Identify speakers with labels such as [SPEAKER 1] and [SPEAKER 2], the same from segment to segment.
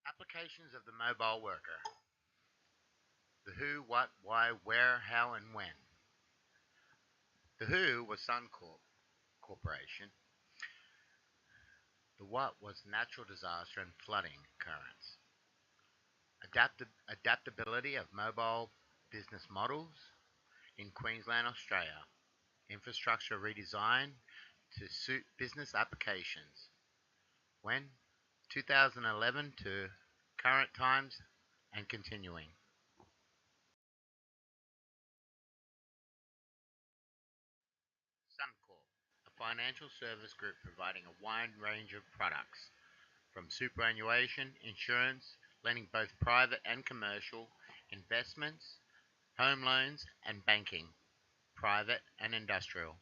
[SPEAKER 1] Applications of the mobile worker. The who, what, why, where, how, and when. The who was Suncorp Corporation. The what was natural disaster and flooding occurrence. Adaptability of mobile business models in Queensland, Australia. Infrastructure redesign to suit business applications. When? 2011 to current times and continuing. Suncorp, a financial service group providing a wide range of products, from superannuation, insurance, lending both private and commercial, investments, home loans, and banking, private and industrial.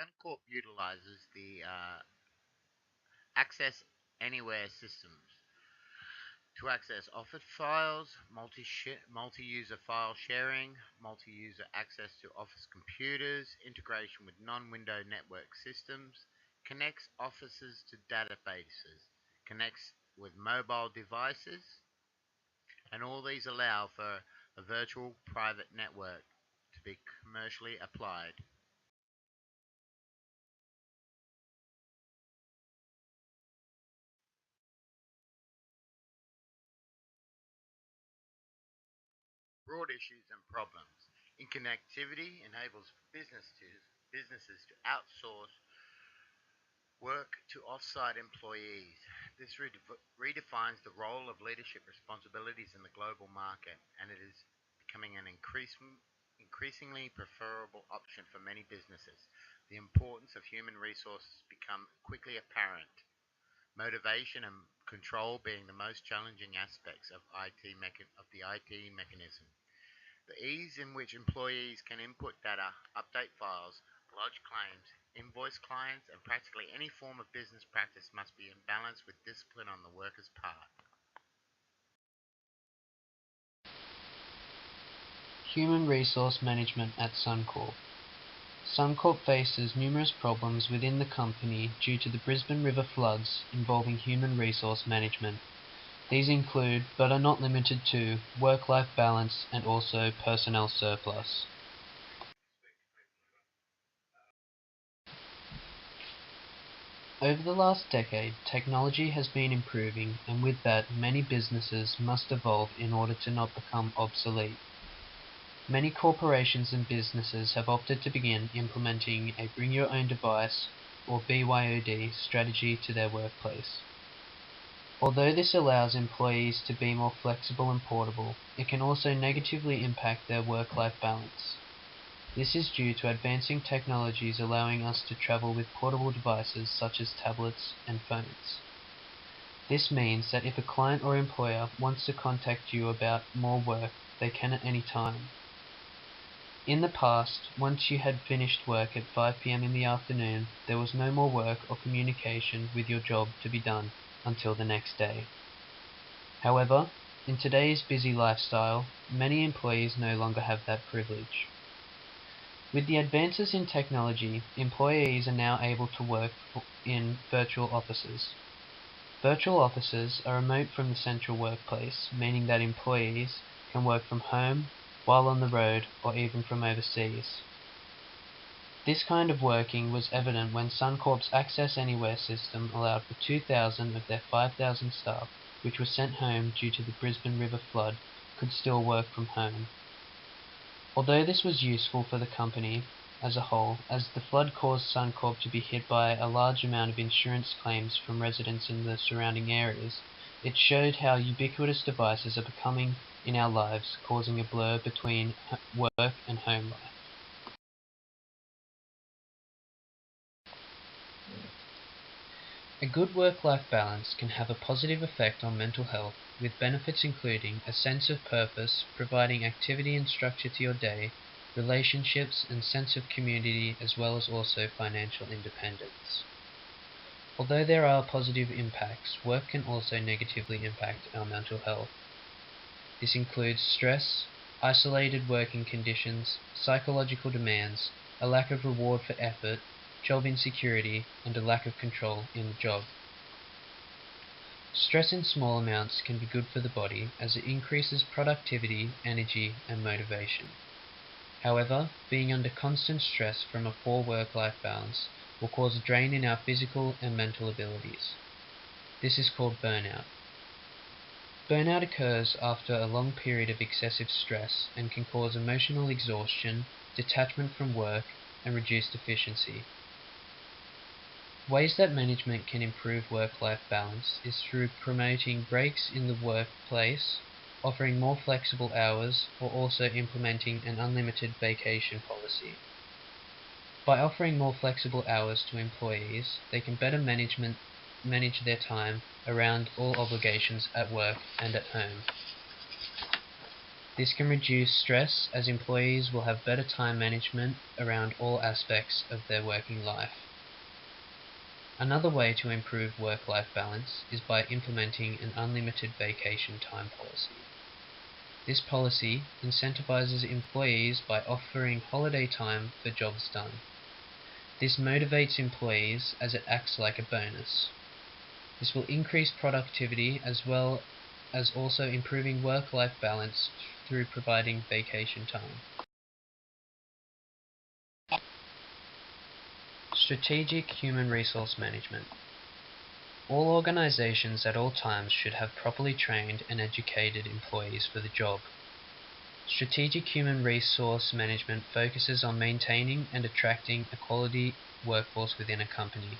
[SPEAKER 1] Suncorp utilizes the Access Anywhere systems to access Office files, multi-user file sharing, multi-user access to Office computers, integration with non-window network systems, connects offices to databases, connects with mobile devices, and all these allow for a virtual private network to be commercially applied. Broad issues and problems. Interconnectivity enables businesses to outsource work to off-site employees. This redefines the role of leadership responsibilities in the global market, and it is becoming an increasingly preferable option for many businesses. The importance of human resources become quickly apparent. Motivation and control being the most challenging aspects of the IT mechanism. The ease in which employees can input data, update files, lodge claims, invoice clients, and practically any form of business practice must be in balance with discipline on the worker's part.
[SPEAKER 2] Human Resource Management at Suncorp. Suncorp faces numerous problems within the company due to the Brisbane River floods involving human resource management. These include, but are not limited to, work-life balance and also personnel surplus. Over the last decade, technology has been improving, and with that, many businesses must evolve in order to not become obsolete. Many corporations and businesses have opted to begin implementing a bring your own device or BYOD strategy to their workplace. Although this allows employees to be more flexible and portable, it can also negatively impact their work-life balance. This is due to advancing technologies allowing us to travel with portable devices such as tablets and phones. This means that if a client or employer wants to contact you about more work, they can at any time. In the past, once you had finished work at 5 p.m. in the afternoon, there was no more work or communication with your job to be done until the next day. However, in today's busy lifestyle, many employees no longer have that privilege. With the advances in technology, employees are now able to work in virtual offices. Virtual offices are remote from the central workplace, meaning that employees can work from home, while on the road, or even from overseas. This kind of working was evident when Suncorp's Access Anywhere system allowed for 2,000 of their 5,000 staff, which were sent home due to the Brisbane River flood, could still work from home. Although this was useful for the company as a whole, as the flood caused Suncorp to be hit by a large amount of insurance claims from residents in the surrounding areas, it showed how ubiquitous devices are becoming in our lives, causing a blur between work and home life. A good work-life balance can have a positive effect on mental health, with benefits including a sense of purpose, providing activity and structure to your day, relationships and sense of community, as well as also financial independence. Although there are positive impacts, work can also negatively impact our mental health. This includes stress, isolated working conditions, psychological demands, a lack of reward for effort, job insecurity, and a lack of control in the job. Stress in small amounts can be good for the body as it increases productivity, energy, and motivation. However, being under constant stress from a poor work-life balance will cause a drain in our physical and mental abilities. This is called burnout. Burnout occurs after a long period of excessive stress and can cause emotional exhaustion, detachment from work, and reduced efficiency. Ways that management can improve work-life balance is through promoting breaks in the workplace, offering more flexible hours, or also implementing an unlimited vacation policy. By offering more flexible hours to employees, they can better manage their time around all obligations at work and at home. This can reduce stress as employees will have better time management around all aspects of their working life. Another way to improve work-life balance is by implementing an unlimited vacation time policy. This policy incentivizes employees by offering holiday time for jobs done. This motivates employees as it acts like a bonus. This will increase productivity as well as also improving work-life balance through providing vacation time. Strategic human resource management. All organizations at all times should have properly trained and educated employees for the job. Strategic human resource management focuses on maintaining and attracting a quality workforce within a company.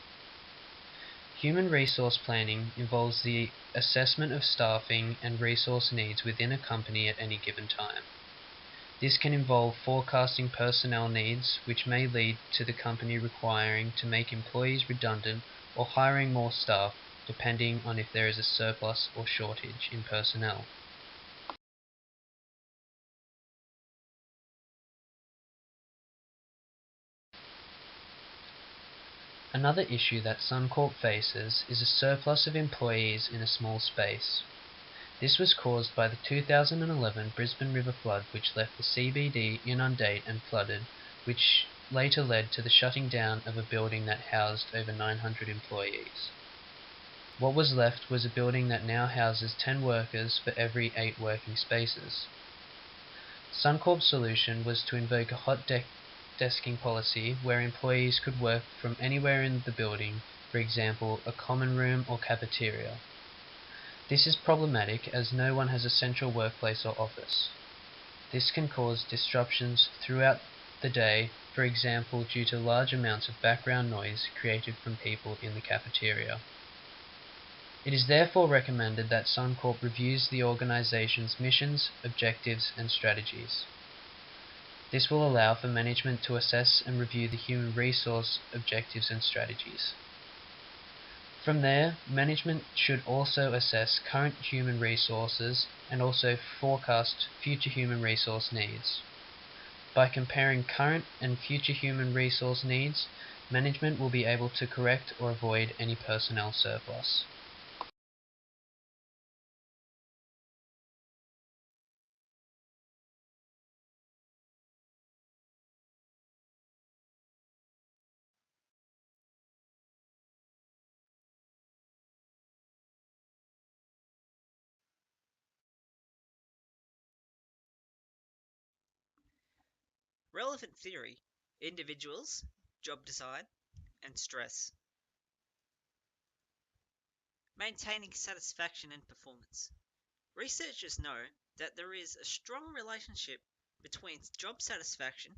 [SPEAKER 2] Human resource planning involves the assessment of staffing and resource needs within a company at any given time. This can involve forecasting personnel needs, which may lead to the company requiring to make employees redundant or hiring more staff, depending on if there is a surplus or shortage in personnel. Another issue that Suncorp faces is a surplus of employees in a small space. This was caused by the 2011 Brisbane River flood, which left the CBD inundate and flooded, which later led to the shutting down of a building that housed over 900 employees. What was left was a building that now houses 10 workers for every 8 working spaces. Suncorp's solution was to invoke a desking policy where employees could work from anywhere in the building, for example, a common room or cafeteria. This is problematic as no one has a central workplace or office. This can cause disruptions throughout the day, for example due to large amounts of background noise created from people in the cafeteria. It is therefore recommended that Suncorp reviews the organization's missions, objectives, and strategies. This will allow for management to assess and review the human resource objectives and strategies. From there, management should also assess current human resources and also forecast future human resource needs. By comparing current and future human resource needs, management will be able to correct or avoid any personnel surplus.
[SPEAKER 3] Relevant theory, individuals, job design, and stress. Maintaining satisfaction and performance. Researchers know that there is a strong relationship between job satisfaction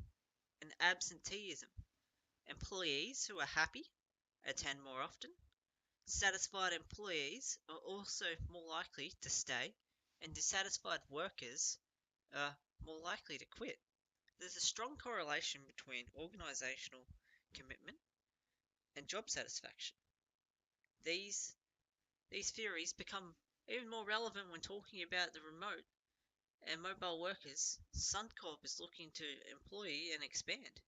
[SPEAKER 3] and absenteeism. Employees who are happy attend more often. Satisfied employees are also more likely to stay, and dissatisfied workers are more likely to quit. There's a strong correlation between organizational commitment and job satisfaction. These these theories become even more relevant when talking about the remote and mobile workers Suncorp is looking to employ and expand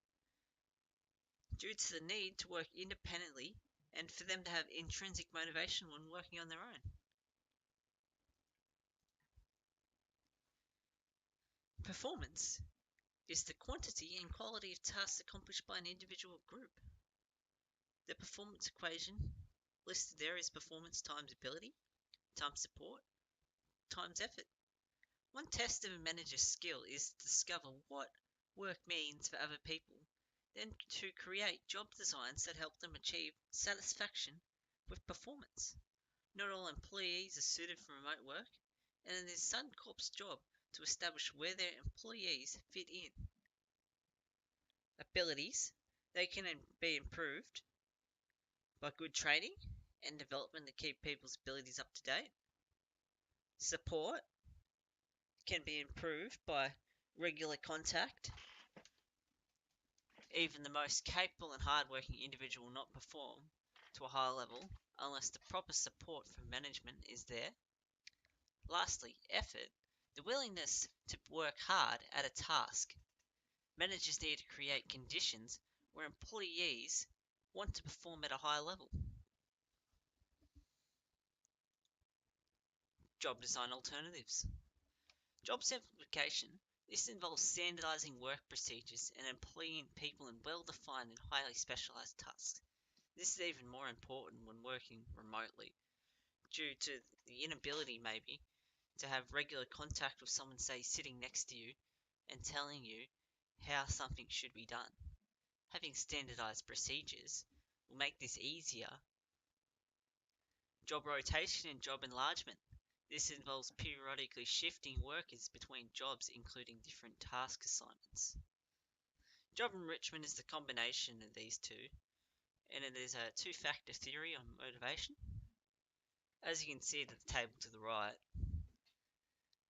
[SPEAKER 3] due to the need to work independently and for them to have intrinsic motivation when working on their own. Performance is the quantity and quality of tasks accomplished by an individual group. The performance equation listed there is performance times ability, times support, times effort. One test of a manager's skill is to discover what work means for other people, then to create job designs that help them achieve satisfaction with performance. Not all employees are suited for remote work, and it is Suncorp's job to establish where their employees fit in. Abilities, they can be improved by good training and development to keep people's abilities up to date. Support can be improved by regular contact. Even the most capable and hardworking individual will not perform to a high level unless the proper support from management is there. Lastly, effort, the willingness to work hard at a task. Managers need to create conditions where employees want to perform at a high level. Job design alternatives. Job simplification. This involves standardizing work procedures and employing people in well-defined and highly specialized tasks. This is even more important when working remotely, due to the inability, maybe, to have regular contact with someone, say, sitting next to you and telling you how something should be done. Having standardized procedures will make this easier. Job rotation and job enlargement. This involves periodically shifting workers between jobs, including different task assignments. Job enrichment is the combination of these two, and it is a two-factor theory on motivation. As you can see at the table to the right,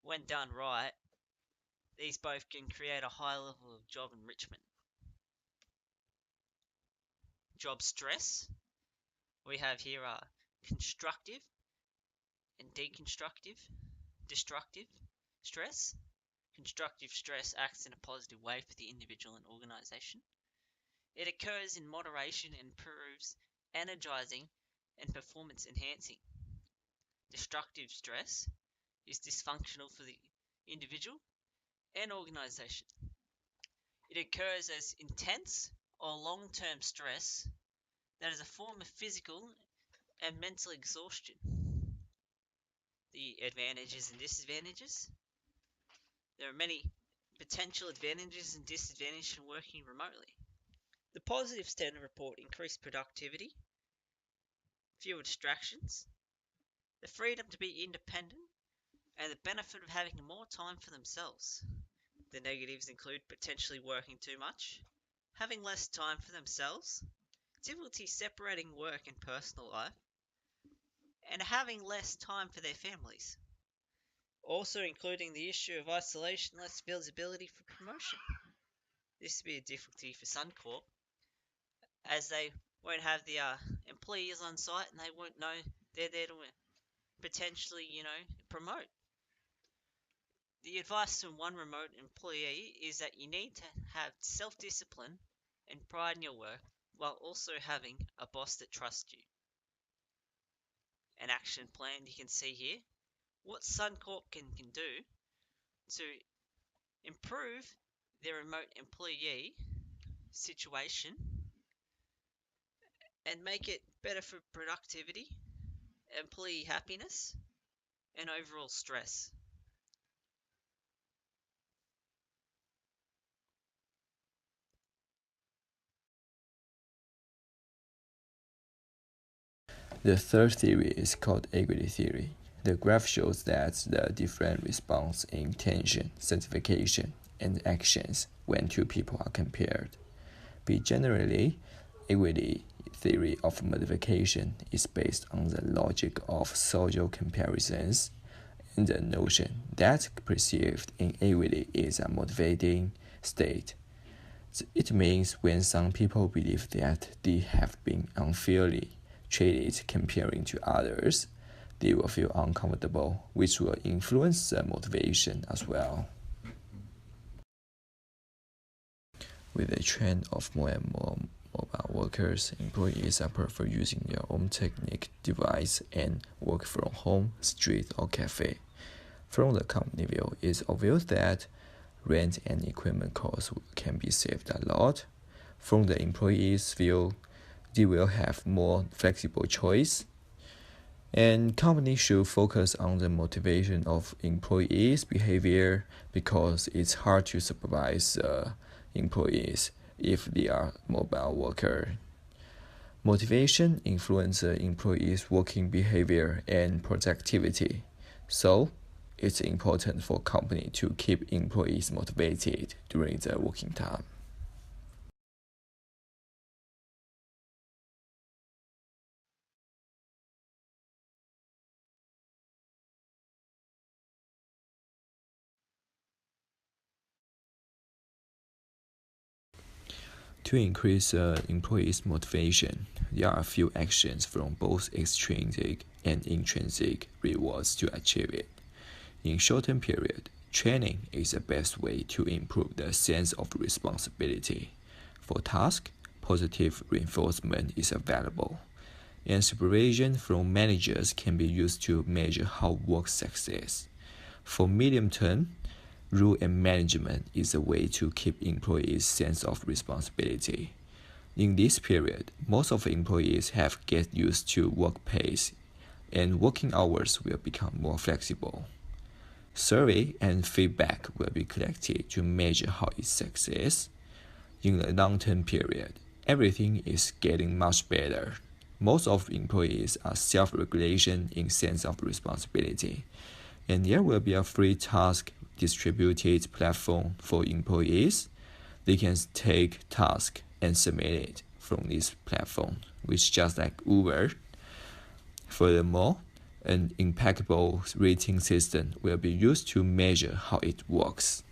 [SPEAKER 3] when done right, these both can create a high level of job enrichment. Job stress, we have here are constructive and destructive stress. Constructive stress acts in a positive way for the individual and organization. It occurs in moderation and improves energizing and performance enhancing. Destructive stress is dysfunctional for the individual and organization. It occurs as intense or long-term stress that is a form of physical and mental exhaustion. The advantages and disadvantages. There are many potential advantages and disadvantages in working remotely. The positives tend to report increased productivity, fewer distractions, the freedom to be independent, and the benefit of having more time for themselves. The negatives include potentially working too much, having less time for themselves, difficulty separating work and personal life, and having less time for their families. Also including the issue of isolation, less visibility for promotion. This would be a difficulty for Suncorp, as they won't have the employees on site and they won't know they're there to potentially, promote. The advice from one remote employee is that you need to have self-discipline and pride in your work while also having a boss that trusts you. An action plan you can see here. What Suncorp can do to improve their remote employee situation and make it better for productivity, employee happiness, and overall stress.
[SPEAKER 4] The third theory is called equity theory. The graph shows that the different response in intention, certification, and actions when two people are compared. Generally, equity theory of modification is based on the logic of social comparisons and the notion that perceived inequity is a motivating state. It means when some people believe that they have been unfairly treated comparing to others, they will feel uncomfortable, which will influence the motivation as well. With the trend of more and more mobile workers, employees are prefer using their own technique device and work from home, street, or cafe. From the company view, it's obvious that rent and equipment costs can be saved a lot. From the employees' view, they will have more flexible choice. And companies should focus on the motivation of employees' behavior because it's hard to supervise employees if they are mobile worker. Motivation influences employees' working behavior and productivity. So, it's important for company to keep employees motivated during their working time. To increase employees' motivation, there are a few actions from both extrinsic and intrinsic rewards to achieve it. In short-term period, training is the best way to improve the sense of responsibility. For tasks, positive reinforcement is available, and supervision from managers can be used to measure how work success. For medium term, rule and management is a way to keep employees' sense of responsibility. In this period, most of the employees have get used to work pace, and working hours will become more flexible. Survey and feedback will be collected to measure how it's success. In the long-term period, everything is getting much better. Most of employees are self-regulation in sense of responsibility, and there will be a free task distributed platform for employees. They can take task and submit it from this platform, which just like Uber. Furthermore, an impeccable rating system will be used to measure how it works.